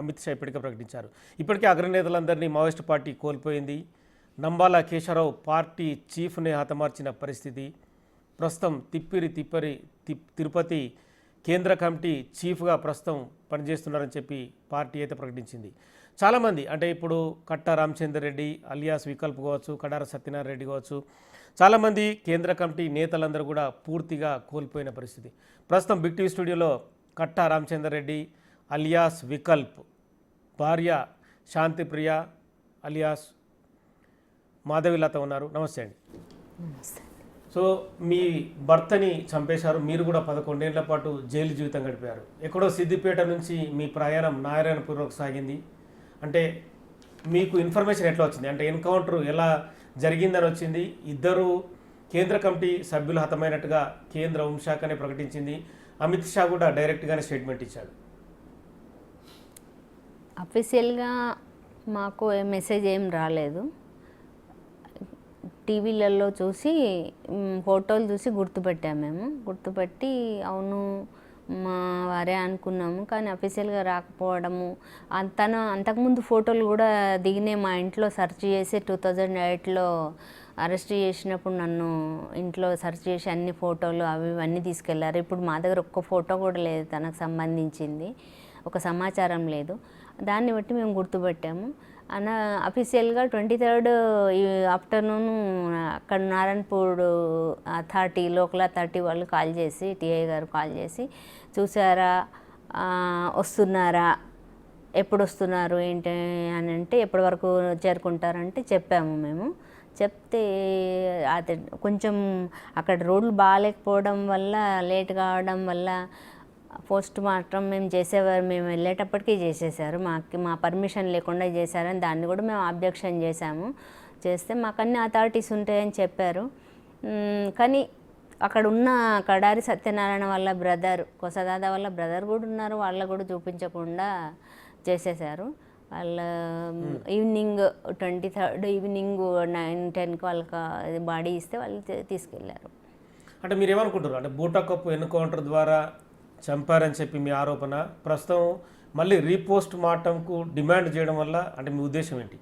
అమిత్ షా ఇప్పటికే ప్రకటించారు. ఇప్పటికే అగ్రనేతలందరినీ మావోయిస్టు పార్టీ కోల్పోయింది. నంబాల కేశవరావు పార్టీ చీఫ్ని హతమార్చిన పరిస్థితి. ప్రస్తుతం తిరుపతి కేంద్ర కమిటీ చీఫ్గా ప్రస్తుతం పనిచేస్తున్నారని చెప్పి పార్టీ అయితే ప్రకటించింది. చాలామంది అంటే ఇప్పుడు కట్టా రామచందర్ రెడ్డి అలియాస్ వికల్ప్ కావచ్చు, కడార సత్యనారాయణ రెడ్డి కావచ్చు, చాలామంది కేంద్ర కమిటీ నేతలందరూ కూడా పూర్తిగా కోల్పోయిన పరిస్థితి. ప్రస్తుతం బిగ్ టీవీ స్టూడియోలో కట్టా రామచందర్ రెడ్డి అలియాస్ వికల్ప్ భార్య శాంతిప్రియ అలియాస్ మాధవిలత ఉన్నారు. నమస్తే అండి. సో మీ భర్తని చంపేశారు, మీరు కూడా 11 ఏళ్ల పాటు జైలు జీవితం గడిపారు. ఎక్కడో సిద్దిపేట నుంచి మీ ప్రయాణం నారాయణపూర్వకు సాగింది. అంటే మీకు ఇన్ఫర్మేషన్ ఎట్లా వచ్చింది, అంటే ఎన్కౌంటర్ ఎలా జరిగిందని వచ్చింది? ఇద్దరు కేంద్ర కమిటీ సభ్యులు హతమైనట్టుగా కేంద్ర హోంశాఖనే ప్రకటించింది. అమిత్ షా కూడా డైరెక్ట్గానే స్టేట్మెంట్ ఇచ్చాడు. అఫీషియల్గా మాకు మెసేజ్ ఏం రాలేదు. టీవీలలో చూసి ఫోటోలు చూసి గుర్తుపెట్టాము. మేము గుర్తుపెట్టి అవును మా వారే అనుకున్నాము. కానీ అఫీషియల్గా రాకపోవడము, తను అంతకుముందు ఫోటోలు కూడా దిగినాయి. మా ఇంట్లో సెర్చ్ చేసి 2008లో అరెస్ట్ చేసినప్పుడు నన్ను ఇంట్లో సెర్చ్ చేసి అన్ని ఫోటోలు అవి ఇవన్నీ తీసుకెళ్లారు. ఇప్పుడు మా దగ్గర ఒక్క ఫోటో కూడా లేదు తనకు సంబంధించింది, ఒక సమాచారం లేదు. దాన్ని బట్టి మేము గుర్తుపెట్టాము. అఫీషియల్గా 23rd ఆఫ్టర్నూన్ అక్కడ నారాయణపూర్ అథారిటీ లోకల్ అథారిటీ వాళ్ళు కాల్ చేసి, టీఐ గారు కాల్ చేసి చూసారా, వస్తున్నారా, ఎప్పుడు వస్తున్నారు ఏంటి అని అంటే ఎప్పటి వరకు చేరుకుంటారంటే చెప్పాము. మేము చెప్తే అది కొంచెం అక్కడ రోడ్లు బాగాలేకపోవడం వల్ల లేట్ కావడం వల్ల పోస్ట్ మార్టం మేము చేసేవారు, మేము వెళ్ళేటప్పటికీ చేసేసారు. మా పర్మిషన్ లేకుండా చేశారని దాన్ని కూడా మేము అబ్జెక్షన్ చేశాము. చేస్తే మాకు అన్ని అథారిటీస్ ఉంటాయని చెప్పారు. కానీ అక్కడ ఉన్న కడారి సత్యనారాయణ వాళ్ళ బ్రదర్, కొసదాద వాళ్ళ బ్రదర్ కూడా ఉన్నారు, వాళ్ళ కూడా చూపించకుండా చేసేసారు. వాళ్ళ ఈవినింగ్ 23rd ఈవినింగ్ 9-10కి వాళ్ళకి బాడీ ఇస్తే వాళ్ళు తీసుకెళ్ళారు. అంటే మీరు ఏమనుకుంటారు, అంటే బూటకప్పు ఎన్కౌంటర్ ద్వారా చంపారని చెప్పి మీ ఆరోపణ, ప్రస్తుతం మళ్ళీ రీపోస్ట్ మార్టంకు డిమాండ్ చేయడం వల్ల అంటే మీ ఉద్దేశం ఏంటి?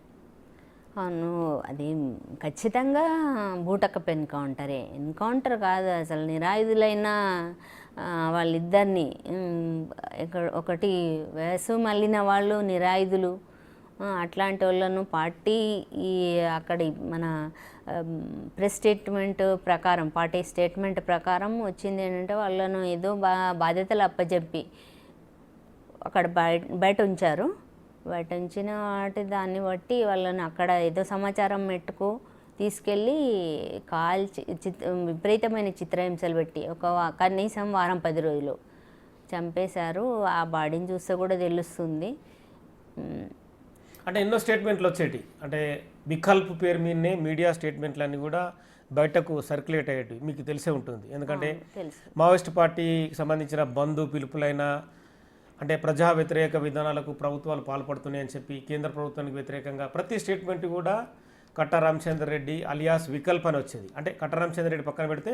అవును, అది ఖచ్చితంగా బూటకపు ఎన్కౌంటర్ కాదు. అసలు నిరాయుధులైన వాళ్ళిద్దరిని, ఒకటి వయసు మళ్ళిన వాళ్ళు నిరాయుధులు, అట్లాంటి వాళ్ళను పార్టీ అక్కడి మన ప్రెస్ స్టేట్మెంట్ ప్రకారం, పార్టీ స్టేట్మెంట్ ప్రకారం వచ్చింది ఏంటంటే వాళ్ళను ఏదో బాధ్యతలు అప్పచెప్పి అక్కడ బయట ఉంచారు. బయట ఉంచిన దాన్ని బట్టి వాళ్ళని అక్కడ ఏదో సమాచారం మెట్టుకు తీసుకెళ్ళి కాల్చి విపరీతమైన చిత్రహింసలు పెట్టి కనీసం వారం 10 రోజులు చంపేశారు. ఆ బాడీని చూస్తే కూడా తెలుస్తుంది. అంటే ఎన్నో స్టేట్మెంట్లు వచ్చేటి, అంటే వికల్ప్ పేరు మీదనే మీడియా స్టేట్మెంట్లన్నీ కూడా బయటకు సర్క్యులేట్ అయ్యేవి, మీకు తెలిసే ఉంటుంది. ఎందుకంటే మావోయిస్ట్ పార్టీకి సంబంధించిన బంధు పిలుపులైన అంటే ప్రజా వ్యతిరేక విధానాలకు ప్రభుత్వాలు పాల్పడుతున్నాయని చెప్పి కేంద్ర ప్రభుత్వానికి వ్యతిరేకంగా ప్రతి స్టేట్మెంట్ కూడా కట్టా రామచందర్ రెడ్డి అలియాస్ వికల్ప్ అని వచ్చేది. అంటే కట్టా రామచందర్ రెడ్డి పక్కన పెడితే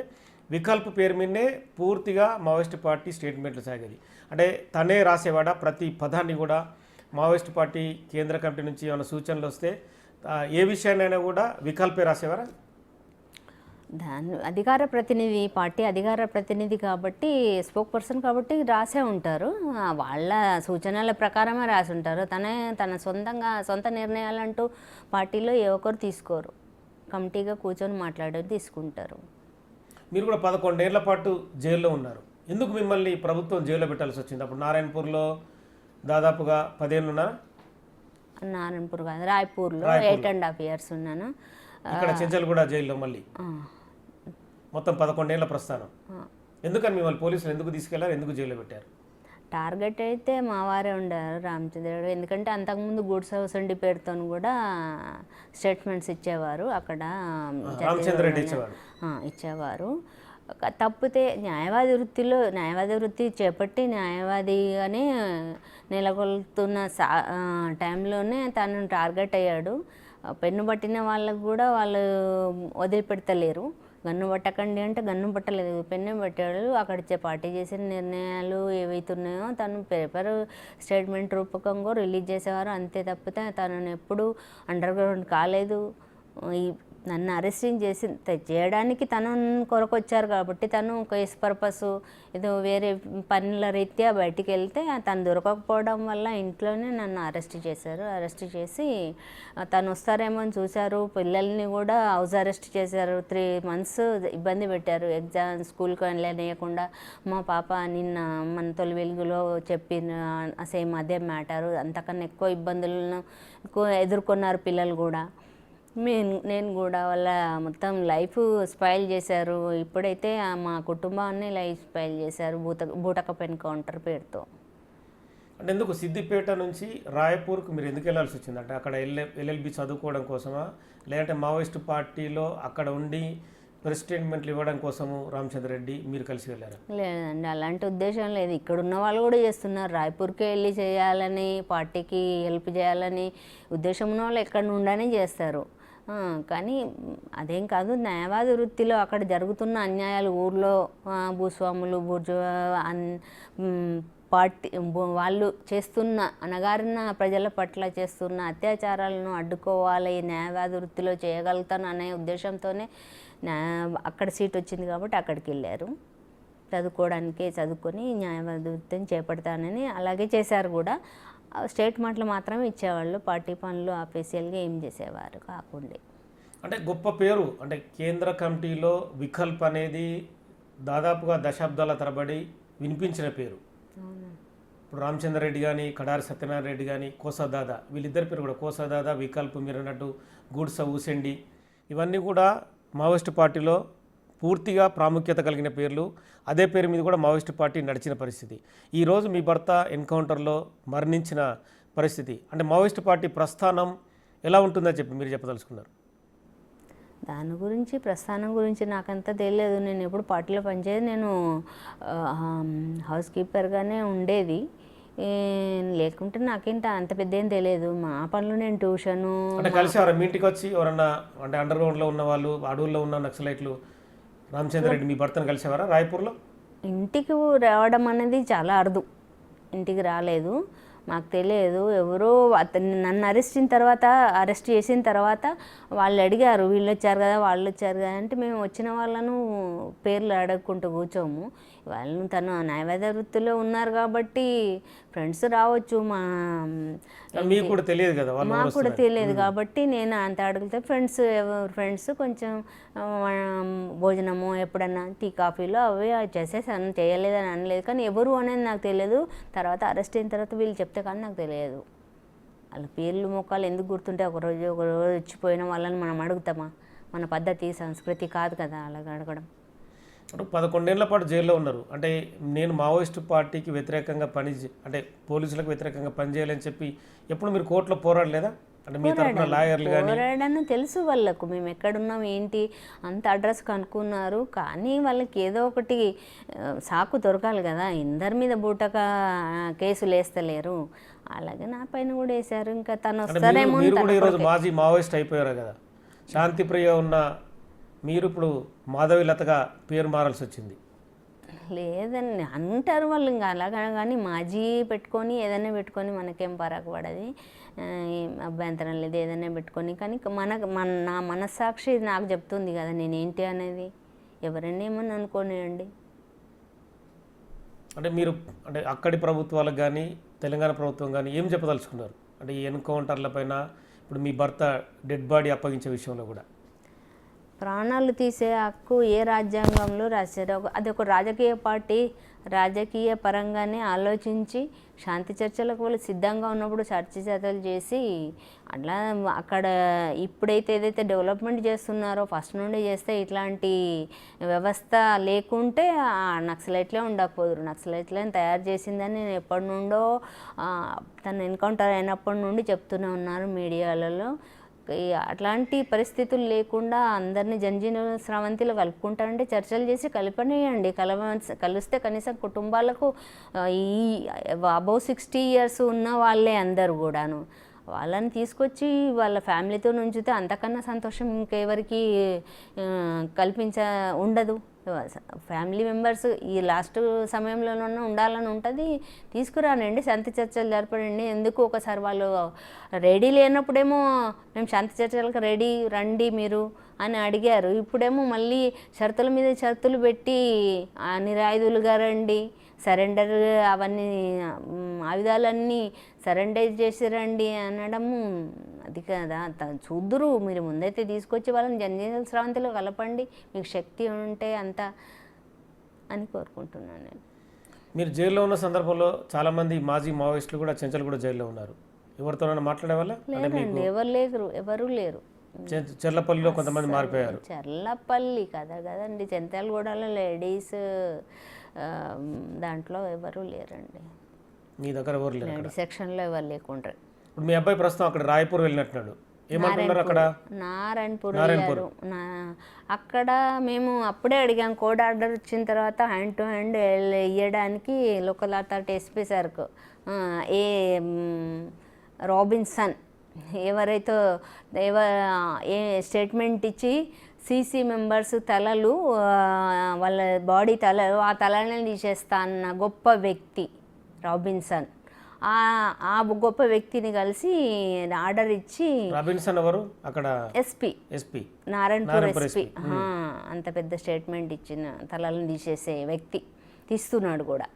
వికల్ప్ పేరు మీదనే పూర్తిగా మావోయిస్ట్ పార్టీ స్టేట్మెంట్లు సాగేది. అంటే తనే రాసేవాడ ప్రతి పదాన్ని కూడా. మావోయిస్ట్ పార్టీ కేంద్ర కమిటీ నుంచి ఏమైనా సూచనలు వస్తే ఏ విషయాన్నైనా కూడా వికల్పే రాసేవారా? పార్టీ అధికార ప్రతినిధి కాబట్టి, స్పోక్ పర్సన్ కాబట్టి రాసే ఉంటారు. వాళ్ళ సూచనల ప్రకారమే రాసి ఉంటారు. తన సొంత నిర్ణయాలంటూ పార్టీలో ఏ ఒక్కరు తీసుకోరు. కమిటీగా కూర్చొని మాట్లాడేది తీసుకుంటారు. మీరు కూడా 11 ఏళ్ల పాటు జైల్లో ఉన్నారు. ఎందుకు మిమ్మల్ని ప్రభుత్వం జైల్లో పెట్టాల్సి వచ్చింది? అప్పుడు నారాయణపూర్లో దాదాపుగా 10 ఏళ్ళు ఉన్నారా? నారాయణపూర్ కాదు, రాయ్పూర్లో 8.5 years ఉన్నాను. ఇక్కడ చెంచల్గూడ జైల్లో మళ్ళీ మొత్తం 11 ఏళ్ల ప్రస్థానం. ఎందుకని మిమ్మల్ని పోలీసులు ఎందుకు తీసుకెళ్లారు, ఎందుకు జైల్లో పెట్టారు? టార్గెట్ అయితే మా వారే ఉండారు, రామచంద్రుడు. ఎందుకంటే అంతకుముందు గూడ్స్ హౌస్ అండి పేరుతో కూడా స్టేట్మెంట్స్ ఇచ్చేవారు. అక్కడ రామచంద్ర రెడ్డి ఇచ్చేవారు. తప్పితే న్యాయవాది వృత్తి చేపట్టి న్యాయవాదిగానే నెలకొల్తున్న టైంలోనే తను టార్గెట్ అయ్యాడు. పెన్ను పట్టిన వాళ్ళకు కూడా వాళ్ళు వదిలిపెడతలేరు. గన్ను పట్టకండి అంటే గన్ను పట్టలేదు, పెన్ను పెట్టాడు. అక్కడ పార్టీ చేసిన నిర్ణయాలు ఏవైతున్నాయో తను పేపర్ స్టేట్మెంట్ రూపకంగా రిలీజ్ చేసేవారు, అంతే తప్పితే తనను ఎప్పుడు అండర్ గ్రౌండ్ కాలేదు. ఈ నన్ను అరెస్టింగ్ చేయడానికి తను కొరకు వచ్చారు కాబట్టి తను కేసు పర్పస్ ఏదో వేరే పనుల రీత్యా బయటికి వెళ్తే తను దొరకకపోవడం వల్ల ఇంట్లోనే నన్ను అరెస్ట్ చేశారు. అరెస్ట్ చేసి తను వస్తారేమో అని చూశారు. పిల్లల్ని కూడా హౌస్ అరెస్ట్ చేశారు. 3 months ఇబ్బంది పెట్టారు. ఎగ్జామ్ స్కూల్కి వెళ్ళనియకుండా. మా పాప నిన్న మన తొలి వెలుగులో చెప్పిన సేమ్ అదే మ్యాటరు. అంతకన్నా ఎక్కువ ఇబ్బందులను ఎదుర్కొన్నారు పిల్లలు కూడా. నేను కూడా వాళ్ళ మొత్తం లైఫ్ స్పాయిల్ చేశారు. ఇప్పుడైతే మా కుటుంబాన్ని లైఫ్ స్పాయిల్ చేశారు బూటకపు ఎన్కౌంటర్ పేరుతో. అంటే ఎందుకు సిద్దిపేట నుంచి రాయపూర్కు మీరు ఎందుకు వెళ్ళాల్సి వచ్చింది? అంటే అక్కడ ఎల్ఎల్బి చదువుకోవడం కోసమా, లేదంటే మావోయిస్టు పార్టీలో అక్కడ ఉండి ప్రెస్ స్టేట్మెంట్లు ఇవ్వడం కోసము రామచంద్ర రెడ్డి మీరు కలిసి వెళ్ళారు? లేదండి, అలాంటి ఉద్దేశం లేదు. ఇక్కడ ఉన్న వాళ్ళు కూడా చేస్తున్నారు. రాయపూర్కే వెళ్ళి చేయాలని, పార్టీకి హెల్ప్ చేయాలని ఉద్దేశం ఉన్న వాళ్ళు ఎక్కడ నుండని చేస్తారు. కానీ అదేం కాదు, న్యాయవాద వృత్తిలో అక్కడ జరుగుతున్న అన్యాయాలు, ఊర్లో భూస్వాములు పార్టీ వాళ్ళు చేస్తున్న అణగారిన ప్రజల పట్ల చేస్తున్న అత్యాచారాలను అడ్డుకోవాలి, న్యాయవాద వృత్తిలో చేయగలుగుతాను అనే ఉద్దేశంతోనే అక్కడ సీట్ వచ్చింది కాబట్టి అక్కడికి వెళ్ళారు. చదువుకొని న్యాయవాద వృత్తిని చేపడతానని అలాగే చేశారు కూడా. స్టేట్మెంట్లు మాత్రమే ఇచ్చేవాళ్ళు, పార్టీ పనులు ఆఫీషియల్గా ఏం చేసేవారు కాకుండా. అంటే గొప్ప పేరు, అంటే కేంద్ర కమిటీలో వికల్ప్ అనేది దాదాపుగా దశాబ్దాల తరబడి వినిపించిన పేరు. ఇప్పుడు రామచంద్ర రెడ్డి కానీ, కడారి సత్యనారాయణ రెడ్డి కానీ, కోసాదాదా, వీళ్ళిద్దరి పేరు కూడా కోసాదాదా, వికల్ప్, మీరు అన్నట్టు గూడ్స ఊసెండి, ఇవన్నీ కూడా మావోయిస్టు పార్టీలో పూర్తిగా ప్రాముఖ్యత కలిగిన పేర్లు. అదే పేరు మీద కూడా మావోయిస్టు పార్టీ నడిచిన పరిస్థితి. ఈరోజు మీ భర్త ఎన్కౌంటర్లో మరణించిన పరిస్థితి, అంటే మావోయిస్టు పార్టీ ప్రస్థానం ఎలా ఉంటుందని చెప్పి మీరు చెప్పదలుచుకున్నారు? దాని గురించి ప్రస్థానం గురించి నాకంతా తెలియదు. నేను ఎప్పుడు పార్టీలో పనిచేయదు. నేను హౌస్ కీపర్గానే ఉండేది. లేకుంటే నాకేంట అంత పెద్ద ఏం తెలియదు. మా పనులు నేను ట్యూషను. అంటే కలిసేవారు మీ ఇంటికి వచ్చి ఎవరన్నా, అంటే అండర్ గ్రౌండ్లో ఉన్న వాళ్ళు, అడవుల్లో ఉన్న నక్సలైట్లు రామచంద్ర రెడ్డి మీ భర్తను కలిసేవారా రాయపూర్లో? ఇంటికి రావడం అనేది చాలా అరుదు. ఇంటికి రాలేదు, మాకు తెలియదు. ఎవరో నన్ను అరెస్ట్ చేసిన తర్వాత వాళ్ళు అడిగారు, వీళ్ళు వచ్చారు కదా వాళ్ళు వచ్చారు కదా అంటే మేము వచ్చిన వాళ్ళను పేర్లు అడగకుంటూ కూర్చోము. వాళ్ళు తను న్యాయవాద వృత్తిలో ఉన్నారు కాబట్టి ఫ్రెండ్స్ రావచ్చు, మీకు కూడా తెలియదు కదా, మాకు కూడా తెలియదు కాబట్టి నేను అంత అడిగితే ఫ్రెండ్స్ కొంచెం భోజనము ఎప్పుడన్నా టీ కాఫీలో అవి చేసేసాను, చేయలేదని అనలేదు. కానీ ఎవరు అనేది నాకు తెలియదు. తర్వాత అరెస్ట్ అయిన తర్వాత వీళ్ళు చెప్తే కానీ నాకు తెలియదు. వాళ్ళ పేర్లు మొక్కలు ఎందుకు గుర్తుంటే ఒకరోజు వచ్చిపోయిన వాళ్ళని మనం అడుగుతామా? మన పద్ధతి సంస్కృతి కాదు కదా అలాగ అడగడం. 11 ఏళ్ల పాటు జైల్లో ఉన్నారు. అంటే నేను మావోయిస్టు పార్టీకి వ్యతిరేకంగా అంటే పోలీసులకు వ్యతిరేకంగా పనిచేయాలని చెప్పి ఎప్పుడు మీరు కోర్టులో పోరాడలేదా? అంటే మీ తరఫున లాయర్లు కానీ? పోరాడాను, తెలుసు వాళ్ళకు మేము ఎక్కడున్నాం ఏంటి అంత అడ్రస్ కనుక్కున్నారు. కానీ వాళ్ళకి ఏదో ఒకటి సాకు దొరకాలి కదా, అందరి మీద బూటక కేసులు వేస్తలేరు. అలాగే నా పైన కూడా వేశారు. ఇంకా తను వస్తారేమో. మీరు కూడా ఈరోజు మాజీ మావోయిస్ట్ అయిపోయారు కదా, శాంతిప్రియ ఉన్న మీరు ఇప్పుడు మాధవిలతగా పేరు మారాల్సి వచ్చింది. లేదని అంటారు వాళ్ళు, ఇంకా అలాగా. కానీ మాజీ పెట్టుకొని ఏదైనా పెట్టుకొని మనకేం పరాకు పడది, అభ్యంతరం లేదు ఏదైనా పెట్టుకొని. కానీ నా మనస్సాక్షి నాకు చెప్తుంది కదా నేనేంటి అనేది. ఎవరైనా ఏమని అనుకోనియండి. అంటే మీరు అంటే అక్కడి ప్రభుత్వాలకు కానీ తెలంగాణ ప్రభుత్వం కానీ ఏం చెప్పదలుచుకున్నారు? అంటే ఈ ఎన్కౌంటర్ల పైన, ఇప్పుడు మీ భర్త డెడ్ బాడీ అప్పగించే విషయంలో కూడా. ప్రాణాలు తీసే హక్కు ఏ రాజ్యాంగంలో రాశారు? అది ఒక రాజకీయ పార్టీ రాజకీయ పరంగానే ఆలోచించి శాంతి చర్చలకు వాళ్ళు సిద్ధంగా ఉన్నప్పుడు చర్చలు చేసి అట్లా అక్కడ ఇప్పుడైతే ఏదైతే డెవలప్మెంట్ చేస్తున్నారో ఫస్ట్ నుండి చేస్తే ఇట్లాంటి వ్యవస్థ లేకుంటే నక్సలైట్లే ఉండకపోదురు. నక్సలైట్లను తయారు చేసిందని నేను ఎప్పటి నుండో తను ఎన్కౌంటర్ అయినప్పటి నుండి చెప్తూనే ఉన్నారు మీడియాలలో. అట్లాంటి పరిస్థితులు లేకుండా అందరినీ జనజీవన స్రవంతిలో కలుపుకుంటారంటే చర్చలు చేసి కలిపనేయండి. కలిస్తే కనీసం కుటుంబాలకు ఈ అబౌవ్ 60 years ఉన్న వాళ్ళే అందరు కూడాను. వాళ్ళని తీసుకొచ్చి వాళ్ళ ఫ్యామిలీతో ఉంచితే అంతకన్నా సంతోషం ఇంకెవరికి కల్పించ ఉండదు. ఫ్యామిలీ మెంబర్స్ ఈ లాస్ట్ సమయంలోనూ ఉండాలని ఉంటుంది, తీసుకురానండి, శాంతి చర్చలు జరపడండి. ఎందుకు ఒకసారి వాళ్ళు రెడీ లేనప్పుడేమో మేము శాంతి చర్చలకు రెడీ రండి మీరు అని అడిగారు, ఇప్పుడేమో మళ్ళీ షరతుల మీద షరతులు పెట్టి నిరాయుధులుగా రండి, సరెండర్ అవన్నీ ఆయుధాలన్నీ సరెండర్ చేసి రండి అనడము అది కదా. చూద్దురు, మీరు ముందైతే తీసుకొచ్చి వాళ్ళని జనజీవన స్రవంతిలో కలపండి, మీకు శక్తి ఉంటే అంత అని కోరుకుంటున్నాను నేను. మీరు జైల్లో ఉన్న సందర్భంలో చాలామంది మాజీ మావోయిస్టులు కూడా చెంచలు కూడా జైల్లో ఉన్నారు, ఎవరితోనైనా మాట్లాడే వాళ్ళ? లేరండి, ఎవరు లేరు. చెర్లపల్లిలో కొంతమంది మారిపోయారు. చెర్లపల్లి కదండి, చెంతలగూడలో లేడీస్ దాంట్లో ఎవరు లేరండి. మీ దగ్గర ఎవరు లేరు? లేడీ సెక్షన్లో ఎవరు లేకుండా. ఇప్పుడు మీ అబ్బాయి ప్రస్తుతం అక్కడ రాయపూర్ వెళ్ళినట్టున్నాడు, ఏమంటున్నారు అక్కడ? నారాయణపూర్ వెళ్ళారు. అక్కడ మేము అప్పుడే అడిగాం, కోడ్ ఆర్డర్ వచ్చిన తర్వాత హ్యాండ్ టు హ్యాండ్ ఇవ్వడానికి లోకల్ అథారిటీ ఎస్పీ సార్కు ఏ రాబిన్సన్ ఎవరైతే ఏ స్టేట్మెంట్ ఇచ్చి సీసీ మెంబర్స్ తలలు వాళ్ళ బాడీ తలలు ఆ తలని తీసేస్తా అన్న గొప్ప వ్యక్తి రాబిన్సన్. ఆ గొప్ప వ్యక్తిని కలిసి ఆర్డర్ ఇచ్చి, రాబిన్సన్ ఎవరు అక్కడ? SP Narayanpur SP. అంత పెద్ద స్టేట్మెంట్ ఇచ్చిన తలలను తీసేసే వ్యక్తి తీస్తున్నాడు కూడా.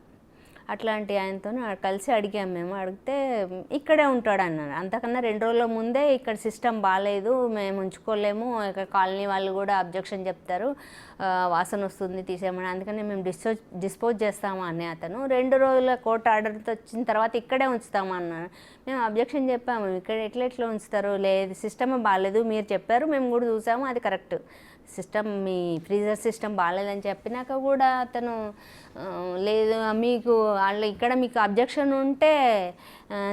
అట్లాంటి ఆయనతో కలిసి అడిగాము మేము. అడిగితే ఇక్కడే ఉంటాడు అన్నారు. అంతకన్నా 2 రోజుల ముందే ఇక్కడ సిస్టమ్ బాగాలేదు, మేము ఉంచుకోలేము, ఇక్కడ కాలనీ వాళ్ళు కూడా అబ్జెక్షన్ చెప్తారు, వాసన వస్తుంది తీసేయమని, అందుకని మేము డిస్పోజ్ చేస్తాము అని అతను 2 రోజుల కోర్టు ఆర్డర్తో వచ్చిన తర్వాత ఇక్కడే ఉంచుతాము అన్నారు. మేము అబ్జెక్షన్ చెప్పాము, ఇక్కడ ఎట్లా ఉంచుతారు, లేదు సిస్టమ్ బాగాలేదు, మీరు చెప్పారు మేము కూడా చూసాము అది కరెక్ట్, సిస్టమ్ మీ ఫ్రీజర్ సిస్టమ్ బాగాలేదని చెప్పినాక కూడా అతను లేదు మీకు వాళ్ళు ఇక్కడ మీకు అబ్జెక్షన్ ఉంటే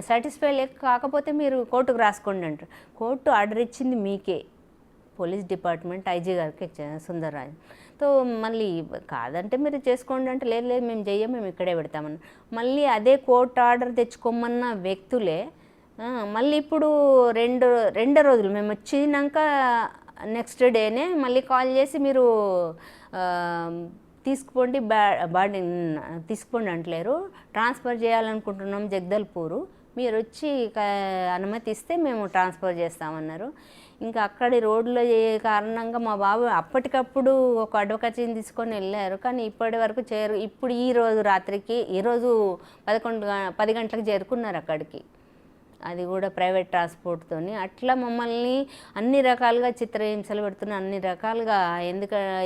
సాటిస్ఫై కాకపోతే మీరు కోర్టుకు రాసుకోండి అంటారు. కోర్టు ఆర్డర్ ఇచ్చింది మీకే, పోలీస్ డిపార్ట్మెంట్ ఐజీ గారికి సుందర్రాజన్. తో మళ్ళీ కాదంటే మీరు చేసుకోండి అంటే లేదు మేము చెయ్యం, మేము ఇక్కడే పెడతామని. మళ్ళీ అదే కోర్టు ఆర్డర్ తెచ్చుకోమన్న వ్యక్తులే మళ్ళీ ఇప్పుడు రెండో రోజులు మేము వచ్చినాక నెక్స్ట్ డేనే మళ్ళీ కాల్ చేసి మీరు తీసుకుపోండి బాడీ తీసుకుపోండి అంటలేరు, ట్రాన్స్ఫర్ చేయాలనుకుంటున్నాం జగదల్పూరు, మీరు వచ్చి అనుమతిస్తే మేము ట్రాన్స్ఫర్ చేస్తామన్నారు. ఇంకా అక్కడి రోడ్లో కారణంగా మా బాబు అప్పటికప్పుడు ఒక అడ్వకేట్ని తీసుకొని వెళ్ళారు, కానీ ఇప్పటి వరకు ఇప్పుడు ఈరోజు రాత్రికి, ఈరోజు 10 గంటలకు చేరుకున్నారు అక్కడికి, అది కూడా ప్రైవేట్ ట్రాన్స్పోర్ట్తో. అట్లా మమ్మల్ని అన్ని రకాలుగా చిత్రహింసలు పెడుతున్నారు, అన్ని రకాలుగా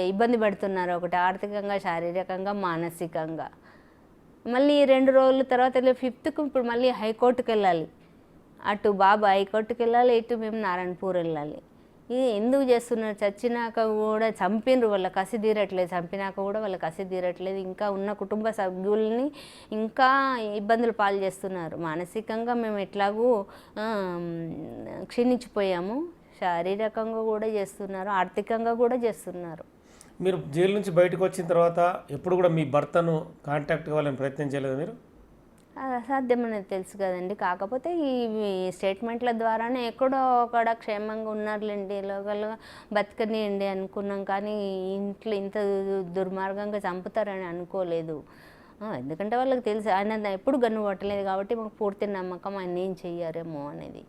ఇబ్బంది పెడుతున్నారు, ఒకటి ఆర్థికంగా, శారీరకంగా, మానసికంగా. మళ్ళీ 2 రోజుల తర్వాత 5th ఇప్పుడు మళ్ళీ హైకోర్టుకు వెళ్ళాలి, అటు బాబు హైకోర్టుకు వెళ్ళాలి, ఇటు మేము నారాయణపూర్ వెళ్ళాలి. ఇది ఎందుకు చేస్తున్నారు? చచ్చినాక కూడా చంపినరు, వాళ్ళ కసి తీరట్లేదు, చంపినాక కూడా వాళ్ళ కసి తీరట్లేదు, ఇంకా ఉన్న కుటుంబ సభ్యుల్ని ఇంకా ఇబ్బందులు పాలు చేస్తున్నారు. మానసికంగా మేము ఎట్లాగూ క్షీణించిపోయాము, శారీరకంగా కూడా చేస్తున్నారు, ఆర్థికంగా కూడా చేస్తున్నారు. మీరు జైలు నుంచి బయటకు వచ్చిన తర్వాత ఎప్పుడు కూడా మీ భర్తను కాంటాక్ట్ కావాలని ప్రయత్నం చేయలేదు మీరు? అసాధ్యమనేది తెలుసు కదండి, కాకపోతే ఈ స్టేట్మెంట్ల ద్వారానే ఎక్కడో ఒకడ క్షేమంగా ఉన్నారులేండి, లోకల్గా బతకనియండి అనుకున్నాం, కానీ ఇంట్లో ఇంత దుర్మార్గంగా చంపుతారని అనుకోలేదు. ఎందుకంటే వాళ్ళకి తెలుసు ఆయన ఎప్పుడు గన్ను కొట్టలేదు కాబట్టి మాకు పూర్తి నమ్మకం ఆయన ఏం చెయ్యారేమో అనేది.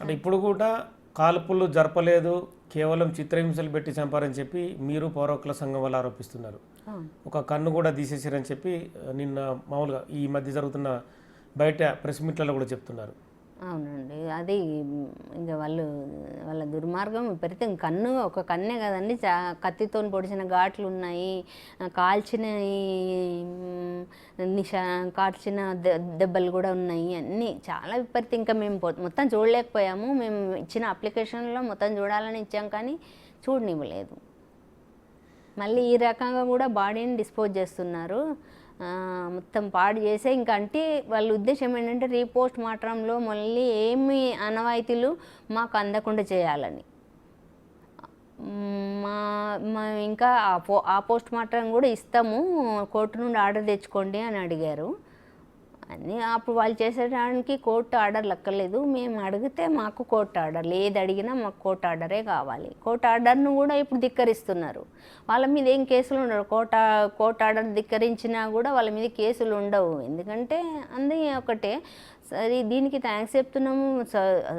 అంటే ఇప్పుడు కూడా కాల్పులు జరపలేదు, కేవలం చిత్రహింసలు పెట్టి చంపారని చెప్పి మీరు పౌర హక్కుల సంఘం వాళ్ళు ఆరోపిస్తున్నారు. ఒక కన్ను కూడా తీసేసారని చెప్పి నిన్న మామూలుగా ఈ మధ్య జరుగుతున్న బయట ప్రెస్ మీట్లలో కూడా చెప్తున్నారు. అవునండి, అది ఇంకా వాళ్ళ దుర్మార్గం విపరీతం. ఒక కన్నే కదండి, కత్తితో పొడిచిన ఘాట్లు ఉన్నాయి, కాల్చిన దెబ్బలు కూడా ఉన్నాయి, అన్నీ చాలా విపరీతం. ఇంకా మేము మొత్తం చూడలేకపోయాము, మేము ఇచ్చిన అప్లికేషన్లో మొత్తం చూడాలని ఇచ్చాం కానీ చూడనివ్వలేదు. మళ్ళీ ఈ రకంగా కూడా బాడీని డిస్పోజ్ చేస్తున్నారు, మొత్తం పాడు చేసే. ఇంకా అంటే వాళ్ళ ఉద్దేశం ఏంటంటే రీపోస్ట్ మార్టంలో మళ్ళీ ఏమి అనవాయితీలు మాకు అందకుండా చేయాలని. ఇంకా ఆ పోస్ట్ మార్టం కూడా ఇస్తాము, కోర్టు నుండి ఆర్డర్ తెచ్చుకోండి అని అడిగారు. అని అప్పుడు వాళ్ళు చేసేటానికి కోర్టు ఆర్డర్ లెక్కలేదు. మేము అడిగితే మాకు కోర్టు ఆర్డర్, ఏది అడిగినా మాకు కోర్టు ఆర్డరే కావాలి. కోర్టు ఆర్డర్ను కూడా ఇప్పుడు ధిక్కరిస్తున్నారు. వాళ్ళ మీద ఏం కేసులు ఉండవు. కోర్టు ఆర్డర్ ధిక్కరించినా కూడా వాళ్ళ మీద కేసులు ఉండవు. ఎందుకంటే అంది ఒకటే, సరే దీనికి థ్యాంక్స్ చెప్తున్నాము.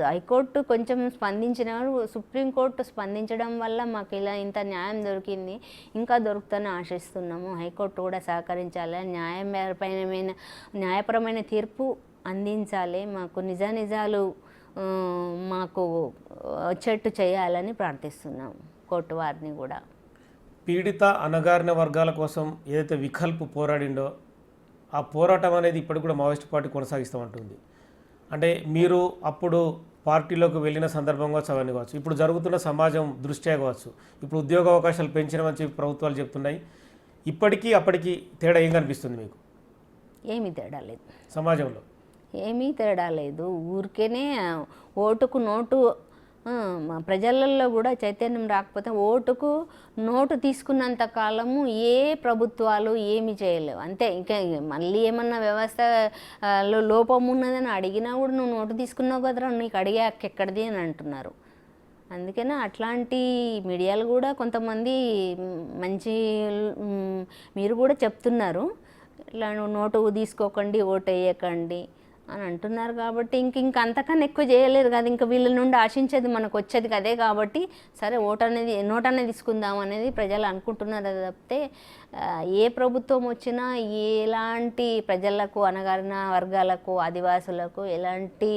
హైకోర్టు కొంచెం స్పందించిన, సుప్రీంకోర్టు స్పందించడం వల్ల మాకు ఇలా ఇంత న్యాయం దొరికింది, ఇంకా దొరుకుతుందని ఆశిస్తున్నాము. హైకోర్టు కూడా సహకరించాలి, న్యాయపరమైన తీర్పు అందించాలి, మాకు నిజాలు మాకు వచ్చేట్టు చేయాలని ప్రార్థిస్తున్నాము కోర్టు వారిని కూడా. పీడిత అణగారిన వర్గాల కోసం ఏదైతే వికల్ప్ పోరాడిండో ఆ పోరాటం అనేది ఇప్పటికి కూడా మావోయిస్ట్ పార్టీ కొనసాగిస్తామంటుంది. అంటే మీరు అప్పుడు పార్టీలోకి వెళ్ళిన సందర్భం కావచ్చు, అవన్నీ కావచ్చు, ఇప్పుడు జరుగుతున్న సమాజం దృష్ట్యా కావచ్చు, ఇప్పుడు ఉద్యోగ అవకాశాలు పెంచినమని చెప్పి ప్రభుత్వాలు చెప్తున్నాయి. ఇప్పటికీ అప్పటికి తేడా ఏం కనిపిస్తుంది మీకు? ఏమీ తేడా లేదు సమాజంలో, ఏమీ తేడా లేదు. ఊరికేనే ఓటుకు నోటు, ప్రజలలో కూడా చైతన్యం రాకపోతే ఓటుకు నోటు తీసుకున్నంత కాలము ఏ ప్రభుత్వాలు ఏమి చేయలేవు. అంతే. ఇంకా మళ్ళీ ఏమన్నా వ్యవస్థలో లోపం ఉన్నదని అడిగినా కూడా నువ్వు నోటు తీసుకున్నావు కదరా, నీకు అడిగే హక్కు ఎక్కడిది అని అంటున్నారు. అందుకనే అట్లాంటి మీడియాలు కూడా కొంతమంది మంచి, మీరు కూడా చెప్తున్నారు ఇట్లా నోటు తీసుకోకండి, ఓటు వేయకండి అని అంటున్నారు. కాబట్టి ఇంక అంతకన్నా ఎక్కువ చేయలేరు కదా. ఇంకా వీళ్ళ నుండి ఆశించేది మనకు వచ్చేది కదే. కాబట్టి సరే నోట్ అనేది తీసుకుందాం అనేది ప్రజలు అనుకుంటున్నారు తప్పితే ఏ ప్రభుత్వం వచ్చినా ఎలాంటి ప్రజలకు, అణగారిన వర్గాలకు, ఆదివాసులకు ఎలాంటి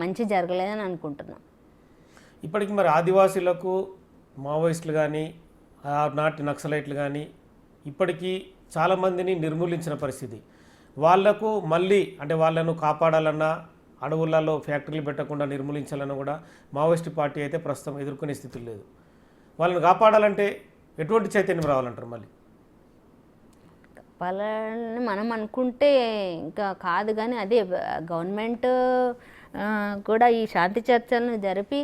మంచి జరగలేదని అనుకుంటున్నాం. ఇప్పటికి మరి ఆదివాసీలకు మావోయిస్టులు కానీ నాటి నక్సలైట్లు కానీ ఇప్పటికీ చాలామందిని నిర్మూలించిన పరిస్థితి. వాళ్లకు మళ్ళీ అంటే వాళ్ళను కాపాడాలన్నా, అడవులలో ఫ్యాక్టరీలు పెట్టకుండా నిర్మూలించాలన్నా కూడా మావోయిస్ట్ పార్టీ అయితే ప్రస్తుతం ఎదుర్కొనే స్థితి లేదు. వాళ్ళని కాపాడాలంటే ఎటువంటి చైతన్యం రావాలంటారు? మళ్ళీ కాపాడాలని మనం అనుకుంటే ఇంకా కాదు, కానీ అదే గవర్నమెంట్ కూడా ఈ శాంతి చర్చలను జరిపి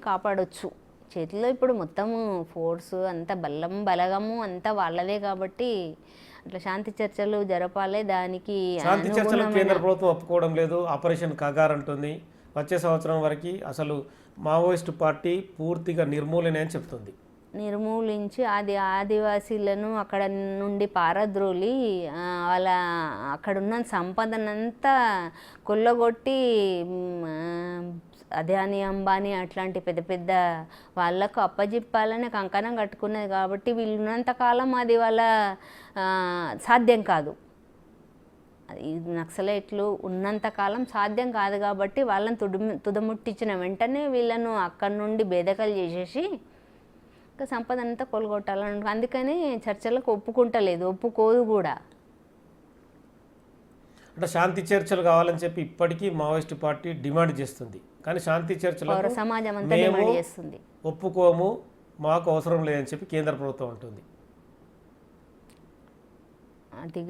కాపాడొచ్చు. చేతిలో ఇప్పుడు మొత్తము ఫోర్సు అంతా బలగము అంతా వాళ్ళదే. కాబట్టి అట్లా శాంతి చర్చలు జరపాలి. దానికి శాంతి చర్చలు కేంద్ర ప్రభుత్వం ఒప్పుకోవడం లేదు. ఆపరేషన్ కగార్ అంటుంది. వచ్చే సంవత్సరం వరకు అసలు మావోయిస్టు పార్టీ పూర్తిగా నిర్మూలన అని చెప్తుంది. నిర్మూలించి ఆదివాసీలను అక్కడ నుండి పారద్రోలి వాళ్ళ అక్కడున్న సంపదనంతా కొల్లగొట్టి అదాని, అంబానీ అట్లాంటి పెద్ద పెద్ద వాళ్ళకు అప్పజిప్పాలని కంకణం కట్టుకున్నది. కాబట్టి వీళ్ళు ఉన్నంతకాలం అది వాళ్ళ సాధ్యం కాదు. ఈ నక్సలైట్లు ఉన్నంతకాలం సాధ్యం కాదు. కాబట్టి వాళ్ళని తుదముట్టించిన వెంటనే వీళ్ళను అక్కడి నుండి బేదకలు చేసేసి ఇంకా సంపద అంతా కొలగొట్టాలని. అందుకని చర్చలకు ఒప్పుకోదు కూడా. అంటే శాంతి చర్చలు కావాలని చెప్పి ఇప్పటికీ మావోయిస్ట్ పార్టీ డిమాండ్ చేస్తుంది. కానీ శాంతి చర్చలు సమాజం అంతా డిమాండ్ చేస్తుంది. ఒప్పుకోము, మాకు అవసరం లేదని చెప్పి కేంద్ర ప్రభుత్వం అంటుంది. అది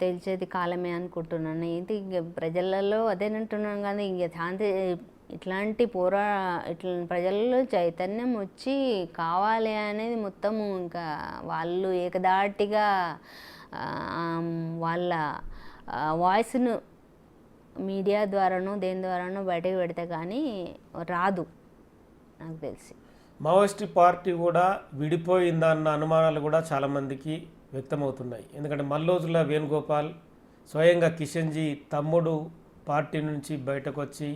తెలిసేది కాలమే అనుకుంటున్నాను. ఏంటి ప్రజలలో అదేనంటున్నాను. కానీ ఇంక శాంతి ఇట్లాంటి ఇట్లా ప్రజల్లో చైతన్యం వచ్చి కావాలి అనేది మొత్తము ఇంకా వాళ్ళు ఏకదాటిగా వాళ్ళ వాయిస్ను మీడియా ద్వారానో దేని ద్వారానో బయటకు పెడితే కానీ రాదు నాకు తెలిసి. మావోయిస్ట్ పార్టీ కూడా విడిపోయిందన్న అనుమానాలు కూడా చాలామందికి వ్యక్తమవుతున్నాయి. ఎందుకంటే మల్లోజుల వేణుగోపాల్ స్వయంగా కిషన్జీ తమ్ముడు పార్టీ నుంచి బయటకు వచ్చి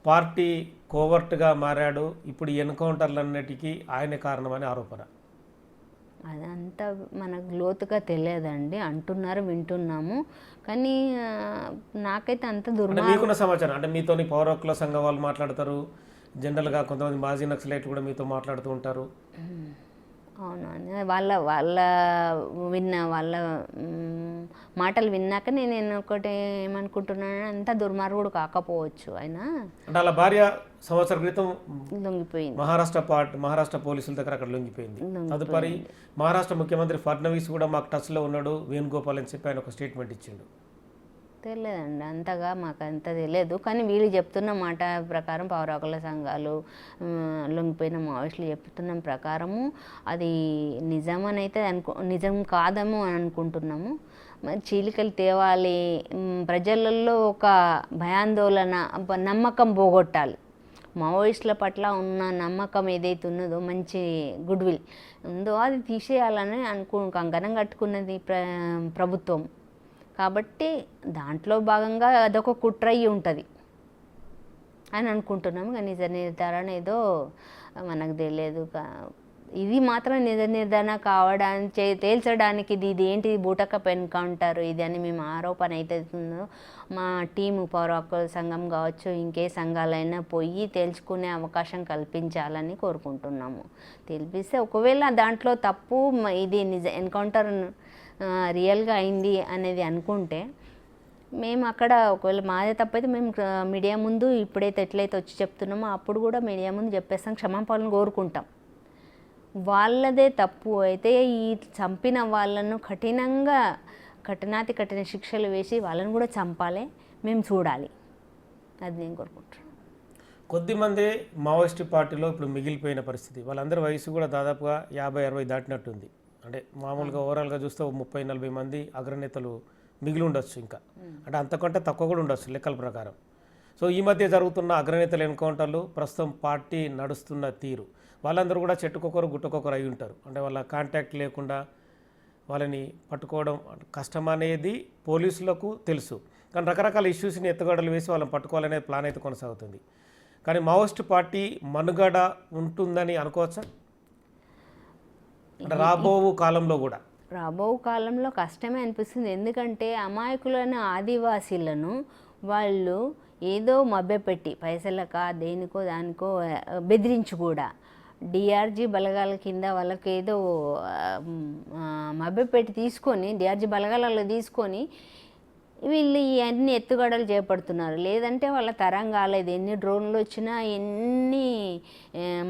పార్టీ కోవర్ట్గా మారాడు. ఇప్పుడు ఎన్కౌంటర్లన్నిటికీ ఆయనే కారణమని ఆరోపణ. అదంతా మనకు లోతుగా తెలియదండి, అంటున్నారు, వింటున్నాము. కానీ నాకైతే అంత మీకున్న సమాచారం అంటే మీతోని పౌర హక్కుల సంఘం వాళ్ళు మాట్లాడతారు, జనరల్గా కొంతమంది మాజీ నక్సలైట్లు కూడా మీతో మాట్లాడుతూ ఉంటారు. అవును, వాళ్ళ మాటలు విన్నాక నేను ఒకటి ఏమనుకుంటున్నాను, అంత దుర్మార్గుడు కాకపోవచ్చు ఆయన. అంటే వాళ్ళ భార్య సంవత్సరం క్రితం లొంగిపోయింది. మహారాష్ట్ర పోలీసుల దగ్గర అక్కడ లొంగిపోయింది. తదుపరి మహారాష్ట్ర ముఖ్యమంత్రి ఫడ్నవీస్ కూడా మాకు టచ్లో ఉన్నాడు వేణుగోపాల్ అని చెప్పి ఆయన ఒక స్టేట్మెంట్ ఇచ్చిండు. తెలియదండి, అంతగా మాకు అంత తెలియదు. కానీ వీళ్ళు చెప్తున్న మాట ప్రకారం పౌర హక్కుల సంఘాలు, లొంగిపోయిన మావోయిస్టులు చెప్తున్న ప్రకారము అది నిజమని అయితే నిజం కాదేమో అని అనుకుంటున్నాము. మరి చీలికలు తేవాలి, ప్రజలలో ఒక భయాందోళన, నమ్మకం పోగొట్టాలి. మావోయిస్టుల పట్ల ఉన్న నమ్మకం ఏదైతే ఉన్నదో, మంచి గుడ్ విల్ ఉందో అది తీసేయాలని కంకణం కట్టుకున్నది ప్రభుత్వం. కాబట్టి దాంట్లో భాగంగా అదొక కుట్ర అయి ఉంటుంది అని అనుకుంటున్నాము. కానీ నిజ నిర్ధారణ ఏదో మనకు తెలియదు. ఇది మాత్రం నిజ నిర్ధారణ కావడానికి తేల్చడానికి ఇది ఏంటి బూటకప్ ఎన్కౌంటర్ ఇది అని మేము ఆరోపణ అవుతుందో మా టీము పౌర హక్కుల సంఘం కావచ్చు, ఇంకే సంఘాలైనా పోయి తేల్చుకునే అవకాశం కల్పించాలని కోరుకుంటున్నాము. తెలిపిస్తే ఒకవేళ దాంట్లో తప్పు ఇది నిజ ఎన్కౌంటర్ రియల్గా అయింది అనేది అనుకుంటే మేము అక్కడ ఒకవేళ మాదే తప్పైతే మేము మీడియా ముందు ఇప్పుడైతే ఎట్లయితే వచ్చి చెప్తున్నామో అప్పుడు కూడా మీడియా ముందు చెప్పేస్తాం, క్షమాపణలు కోరుకుంటాం. వాళ్ళదే తప్పు అయితే ఈ చంపిన వాళ్ళను కఠిన శిక్షలు వేసి వాళ్ళని కూడా చంపాలి, మేము చూడాలి. అది నేను కోరుకుంటున్నాను. కొద్దిమంది మావోయిస్టు పార్టీలో ఇప్పుడు మిగిలిపోయిన పరిస్థితి, వాళ్ళందరి వయసు కూడా దాదాపుగా 50-60 దాటినట్టుంది. అంటే మామూలుగా ఓవరాల్గా చూస్తే 30-40 మంది అగ్రనేతలు మిగిలి ఉండొచ్చు, ఇంకా అంటే అంతకంటే తక్కువ కూడా ఉండొచ్చు లెక్కల ప్రకారం. సో ఈ మధ్య జరుగుతున్న అగ్రనేతల ఎన్కౌంటర్లు, ప్రస్తుతం పార్టీ నడుస్తున్న తీరు, వాళ్ళందరూ కూడా చెట్టుకొకరు గుట్టకొకరు అయి ఉంటారు. అంటే వాళ్ళ కాంటాక్ట్ లేకుండా వాళ్ళని పట్టుకోవడం కష్టం అనేది పోలీసులకు తెలుసు. కానీ రకరకాల ఇష్యూస్ని ఎత్తుగడలు వేసి వాళ్ళని పట్టుకోవాలనే ప్లాన్ అయితే కొనసాగుతుంది. కానీ మావోయిస్ట్ పార్టీ మనుగడ ఉంటుందని అనుకోవచ్చా? అంటే రాబో కాలంలో కష్టమే అనిపిస్తుంది. ఎందుకంటే అమాయకులైన ఆదివాసీలను వాళ్ళు ఏదో మభ్యపెట్టి పైసలకా దేనికో దానికో బెదిరించి కూడా డిఆర్జీ బలగాల కింద వాళ్ళకి ఏదో మభ్యపెట్టి తీసుకొని డిఆర్జీ బలగాలలో తీసుకొని వీళ్ళు ఇవన్నీ ఎత్తుగడలు చేపడుతున్నారు. లేదంటే వాళ్ళ తరం కాలేదు. ఎన్ని డ్రోన్లు వచ్చినా, ఎన్ని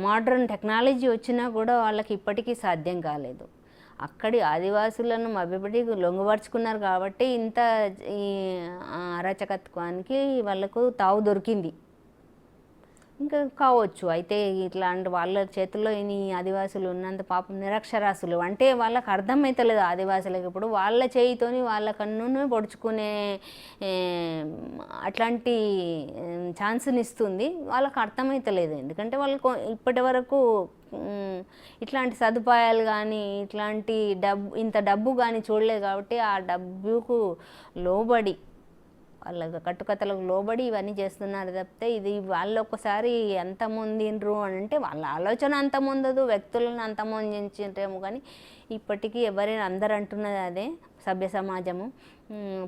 మోడ్రన్ టెక్నాలజీ వచ్చినా కూడా వాళ్ళకి ఇప్పటికీ సాధ్యం కాలేదు. అక్కడి ఆదివాసులను మభ్యపెట్టి లొంగపరుచుకున్నారు కాబట్టి ఇంత ఈ అరాచకత్వానికి వాళ్ళకు తావు దొరికింది. ఇంకా కావచ్చు. అయితే ఇట్లాంటి వాళ్ళ చేతుల్లో ఈ ఆదివాసులు ఉన్నంత పాపం నిరక్షరాస్యులు అంటే వాళ్ళకి అర్థమవుతలేదు ఆదివాసులకు. ఇప్పుడు వాళ్ళ చేయితోని వాళ్ళ కన్నును పొడుచుకునే అట్లాంటి ఛాన్స్ని ఇస్తుంది. వాళ్ళకి అర్థమవుతలేదు. ఎందుకంటే వాళ్ళకు ఇప్పటి వరకు ఇట్లాంటి సదుపాయాలు కానీ ఇట్లాంటి ఇంత డబ్బు కానీ చూడలేదు కాబట్టి ఆ డబ్బుకు లోబడి వాళ్ళ కట్టుకథలకు లోబడి ఇవన్నీ చేస్తున్నారు తప్పితే ఇది వాళ్ళు ఒక్కసారి ఎంతమందిండ్రు అని అంటే వాళ్ళ ఆలోచన అంతమందదు, వ్యక్తులను అంతమందించేమో. కానీ ఇప్పటికీ ఎవరైనా అందరు అంటున్నది అదే, సభ్య సమాజము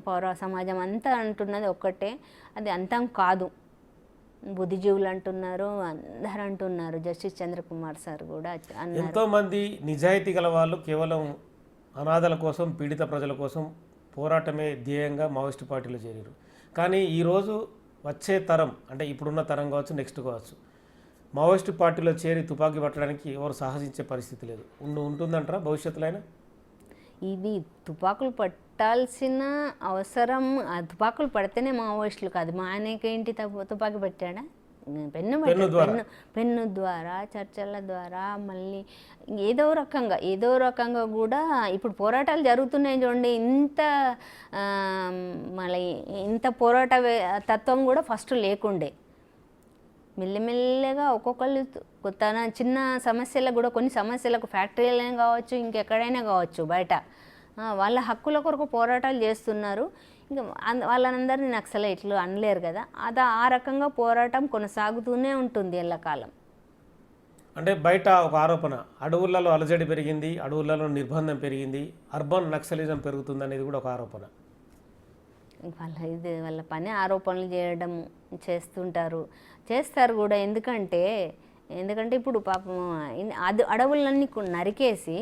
పౌర సమాజం అంతా అంటున్నది ఒక్కటే, అది అంతం కాదు. బుద్ధిజీవులు అంటున్నారు, అందరు అంటున్నారు. జస్టిస్ చంద్రకుమార్ సార్ కూడా అన్నారు. ఎంతోమంది నిజాయితీ గల వాళ్ళు కేవలం అనాథల కోసం, పీడిత ప్రజల కోసం పోరాటమే ధ్యేయంగా మావోయిస్టు పార్టీలో చేరారు. కానీ ఈరోజు వచ్చే తరం, అంటే ఇప్పుడున్న తరం కావచ్చు, నెక్స్ట్ కావచ్చు, మావోయిస్టు పార్టీలో చేరి తుపాకీ పట్టడానికి ఎవరు సాహసించే పరిస్థితి లేదు. ఉంటుందంటారా భవిష్యత్తులో అయినా? ఇది తుపాకులు పట్టాల్సిన అవసరం, ఆ తుపాకులు పడితేనే మావోయిస్టులు కాదు. మా ఆయనకేంటి తుపాకీ పెట్టాడా? పెన్ను ద్వారా, చర్చల ద్వారా, మళ్ళీ ఏదో రకంగా కూడా ఇప్పుడు పోరాటాలు జరుగుతున్నాయి చూడండి. మళ్ళీ ఇంత పోరాట తత్వం కూడా ఫస్ట్ లేకుండే. మెల్లమెల్లగా ఒక్కొక్కళ్ళు తన చిన్న సమస్యలకు కూడా, కొన్ని సమస్యలకు ఫ్యాక్టరీలైనా కావచ్చు, ఇంకెక్కడైనా కావచ్చు, బయట వాళ్ళ హక్కుల కొరకు పోరాటాలు చేస్తున్నారు. ఇంకా వాళ్ళందరినీ నక్సలైట్లు అనలేరు కదా. ఆ రకంగా పోరాటం కొనసాగుతూనే ఉంటుంది ఎల్లకాలం. అంటే బయట ఒక ఆరోపణ, అడవులలో అలజడి పెరిగింది, అడవులలో నిర్బంధం పెరిగింది, అర్బన్ నక్సలిజం పెరుగుతుంది అనేది కూడా ఒక ఆరోపణ. వాళ్ళ పని ఆరోపణలు చేయడం చేస్తారు కూడా. ఎందుకంటే ఇప్పుడు పాపం అడవులన్నీ ఇంకేసి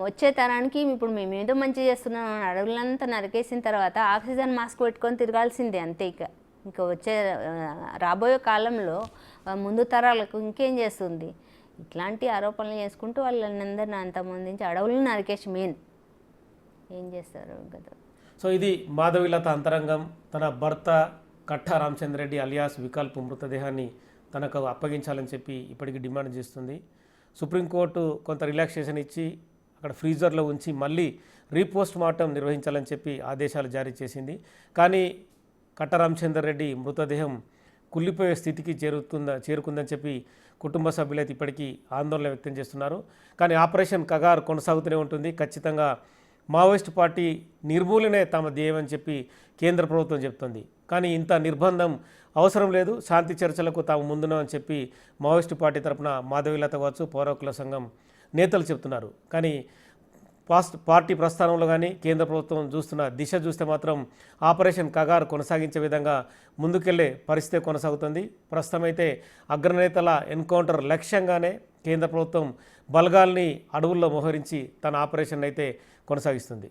వచ్చే తరానికి ఇప్పుడు మేము ఏదో మంచి చేస్తున్నాం, అడవులంతా నరికేసిన తర్వాత ఆక్సిజన్ మాస్క్ పెట్టుకొని తిరగాల్సిందే అంతే. ఇంకా వచ్చే రాబోయే కాలంలో ముందు తరాలకు ఇంకేం చేస్తుంది? ఇట్లాంటి ఆరోపణలు చేసుకుంటూ వాళ్ళని అందరిని అంతమందించి అడవులను నరికేసి ఏం చేస్తారు కదా. సో ఇది మాధవీలత అంతరంగం. తన భర్త కట్టా రామచంద్ర రెడ్డి అలియాస్ వికల్ప్ మృతదేహాన్ని తనకు అప్పగించాలని చెప్పి ఇప్పటికీ డిమాండ్ చేస్తుంది. సుప్రీంకోర్టు కొంత రిలాక్సేషన్ ఇచ్చి అక్కడ ఫ్రీజర్లో ఉంచి మళ్ళీ రీపోస్ట్ మార్టం నిర్వహించాలని చెప్పి ఆదేశాలు జారీ చేసింది. కానీ కట్ట రామచందర్ రెడ్డి మృతదేహం కుళ్ళిపోయే స్థితికి చేరుకుందని చెప్పి కుటుంబ సభ్యులైతే ఇప్పటికీ ఆందోళన వ్యక్తం చేస్తున్నారు. కానీ ఆపరేషన్ కగార్ కొనసాగుతూనే ఉంటుంది. ఖచ్చితంగా మావోయిస్ట్ పార్టీ నిర్మూలనే తమ ధ్యేయం అని చెప్పి కేంద్ర ప్రభుత్వం చెప్తుంది. కానీ ఇంత నిర్బంధం అవసరం లేదు, శాంతి చర్చలకు తాము ముందున్నామని చెప్పి మావోయిస్టు పార్టీ తరపున మాధవీలత కావచ్చు, పౌర హక్కుల సంఘం నేతలు చెప్తున్నారు. కానీ పార్టీ ప్రస్థానంలో కానీ కేంద్ర ప్రభుత్వం చూస్తున్న దిశ చూస్తే మాత్రం ఆపరేషన్ కగార్ కొనసాగించే విధంగా ముందుకెళ్లే పరిస్థితి కొనసాగుతుంది. ప్రస్తుతం అయితే అగ్రనేతల ఎన్కౌంటర్ లక్ష్యంగానే కేంద్ర ప్రభుత్వం బలగాల్ని అడవుల్లో మోహరించి తన ఆపరేషన్ అయితే కొనసాగిస్తుంది.